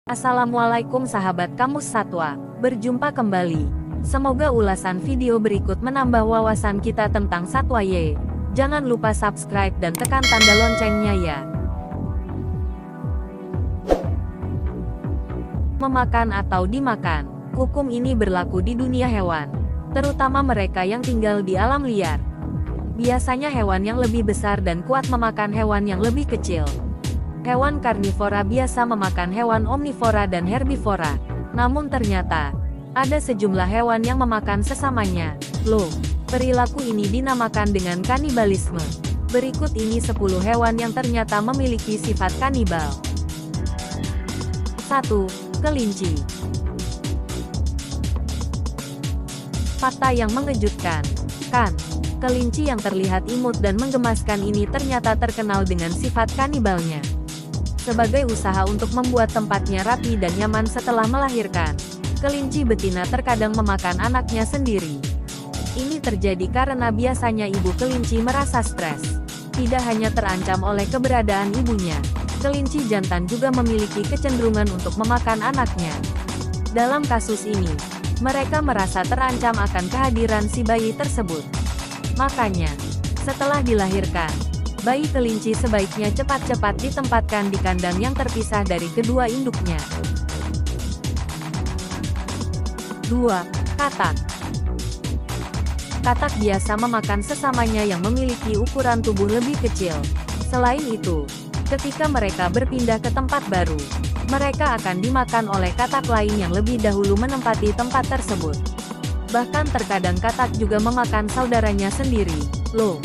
Assalamualaikum sahabat Kamus Satwa, berjumpa kembali. Semoga ulasan video berikut menambah wawasan kita tentang satwa Y. Jangan lupa subscribe dan tekan tanda loncengnya ya. Memakan atau dimakan. Hukum ini berlaku di dunia hewan, terutama mereka yang tinggal di alam liar. Biasanya hewan yang lebih besar dan kuat memakan hewan yang lebih kecil. Hewan karnivora biasa memakan hewan omnivora dan herbivora. Namun ternyata, ada sejumlah hewan yang memakan sesamanya. Loh, perilaku ini dinamakan dengan kanibalisme. Berikut ini 10 hewan yang ternyata memiliki sifat kanibal. 1. Kelinci. Fakta yang mengejutkan. Kan, kelinci yang terlihat imut dan menggemaskan ini ternyata terkenal dengan sifat kanibalnya. Sebagai usaha untuk membuat tempatnya rapi dan nyaman setelah melahirkan, kelinci betina terkadang memakan anaknya sendiri. Ini terjadi karena biasanya ibu kelinci merasa stres. Tidak hanya terancam oleh keberadaan ibunya, kelinci jantan juga memiliki kecenderungan untuk memakan anaknya. Dalam kasus ini, mereka merasa terancam akan kehadiran si bayi tersebut. Makanya, setelah dilahirkan, bayi kelinci sebaiknya cepat-cepat ditempatkan di kandang yang terpisah dari kedua induknya. 2. Katak. Katak biasa memakan sesamanya yang memiliki ukuran tubuh lebih kecil. Selain itu, ketika mereka berpindah ke tempat baru, mereka akan dimakan oleh katak lain yang lebih dahulu menempati tempat tersebut. Bahkan terkadang katak juga memakan saudaranya sendiri. Loh.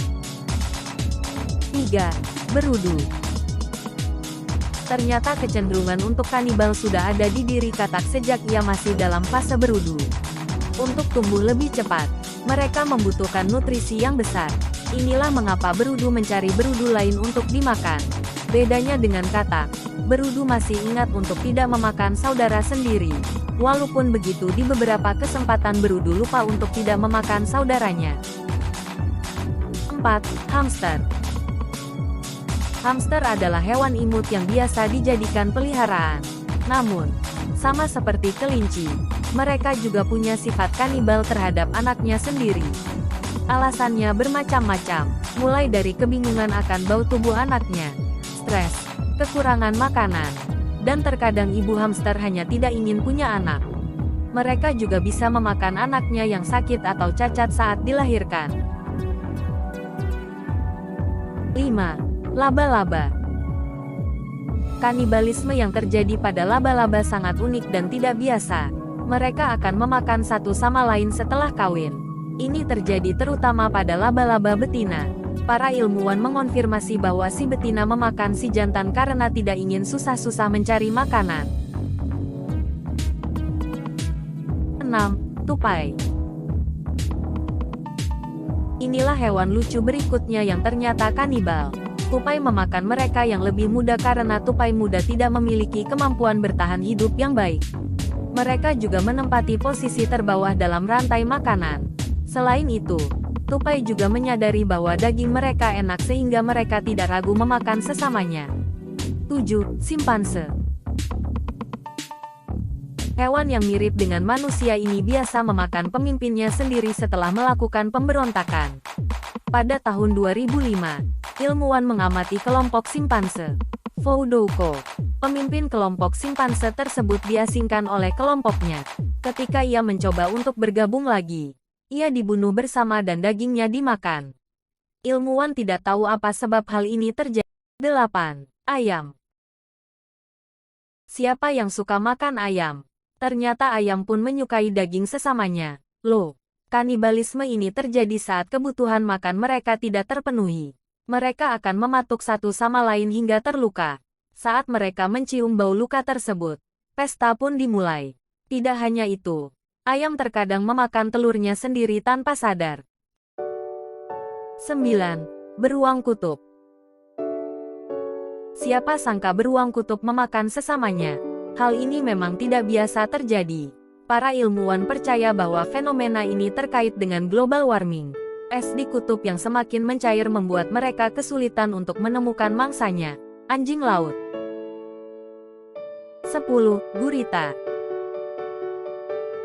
3. Berudu. Ternyata kecenderungan untuk kanibal sudah ada di diri katak sejak ia masih dalam fase berudu. Untuk tumbuh lebih cepat, mereka membutuhkan nutrisi yang besar. Inilah mengapa berudu mencari berudu lain untuk dimakan. Bedanya dengan katak, berudu masih ingat untuk tidak memakan saudara sendiri. Walaupun begitu, di beberapa kesempatan berudu lupa untuk tidak memakan saudaranya. 4. Hamster. Hamster adalah hewan imut yang biasa dijadikan peliharaan. Namun, sama seperti kelinci, mereka juga punya sifat kanibal terhadap anaknya sendiri. Alasannya bermacam-macam, mulai dari kebingungan akan bau tubuh anaknya, stres, kekurangan makanan, dan terkadang ibu hamster hanya tidak ingin punya anak. Mereka juga bisa memakan anaknya yang sakit atau cacat saat dilahirkan. 5. Laba-laba. Kanibalisme yang terjadi pada laba-laba sangat unik dan tidak biasa. Mereka akan memakan satu sama lain setelah kawin. Ini terjadi terutama pada laba-laba betina. Para ilmuwan mengonfirmasi bahwa si betina memakan si jantan karena tidak ingin susah-susah mencari makanan. 6. Tupai. Inilah hewan lucu berikutnya yang ternyata kanibal. Tupai memakan mereka yang lebih muda karena tupai muda tidak memiliki kemampuan bertahan hidup yang baik. Mereka juga menempati posisi terbawah dalam rantai makanan. Selain itu, tupai juga menyadari bahwa daging mereka enak sehingga mereka tidak ragu memakan sesamanya. 7. Simpanse. Hewan yang mirip dengan manusia ini biasa memakan pemimpinnya sendiri setelah melakukan pemberontakan. Pada tahun 2005, ilmuwan mengamati kelompok simpanse. Foudouko, pemimpin kelompok simpanse tersebut diasingkan oleh kelompoknya. Ketika ia mencoba untuk bergabung lagi, ia dibunuh bersama dan dagingnya dimakan. Ilmuwan tidak tahu apa sebab hal ini terjadi. 8. Ayam. Siapa yang suka makan ayam? Ternyata ayam pun menyukai daging sesamanya. Loh, kanibalisme ini terjadi saat kebutuhan makan mereka tidak terpenuhi. Mereka akan mematuk satu sama lain hingga terluka. Saat mereka mencium bau luka tersebut, pesta pun dimulai. Tidak hanya itu, ayam terkadang memakan telurnya sendiri tanpa sadar. 9. Beruang kutub. Siapa sangka beruang kutub memakan sesamanya? Hal ini memang tidak biasa terjadi. Para ilmuwan percaya bahwa fenomena ini terkait dengan global warming. Es di kutub yang semakin mencair membuat mereka kesulitan untuk menemukan mangsanya. Anjing laut. 10. Gurita.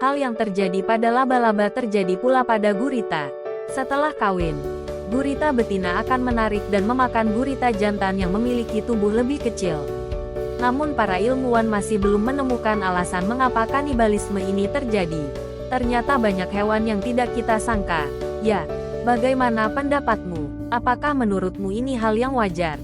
Hal yang terjadi pada laba-laba terjadi pula pada gurita. Setelah kawin, gurita betina akan menarik dan memakan gurita jantan yang memiliki tubuh lebih kecil. Namun para ilmuwan masih belum menemukan alasan mengapa kanibalisme ini terjadi. Ternyata banyak hewan yang tidak kita sangka. Ya, bagaimana pendapatmu? Apakah menurutmu ini hal yang wajar?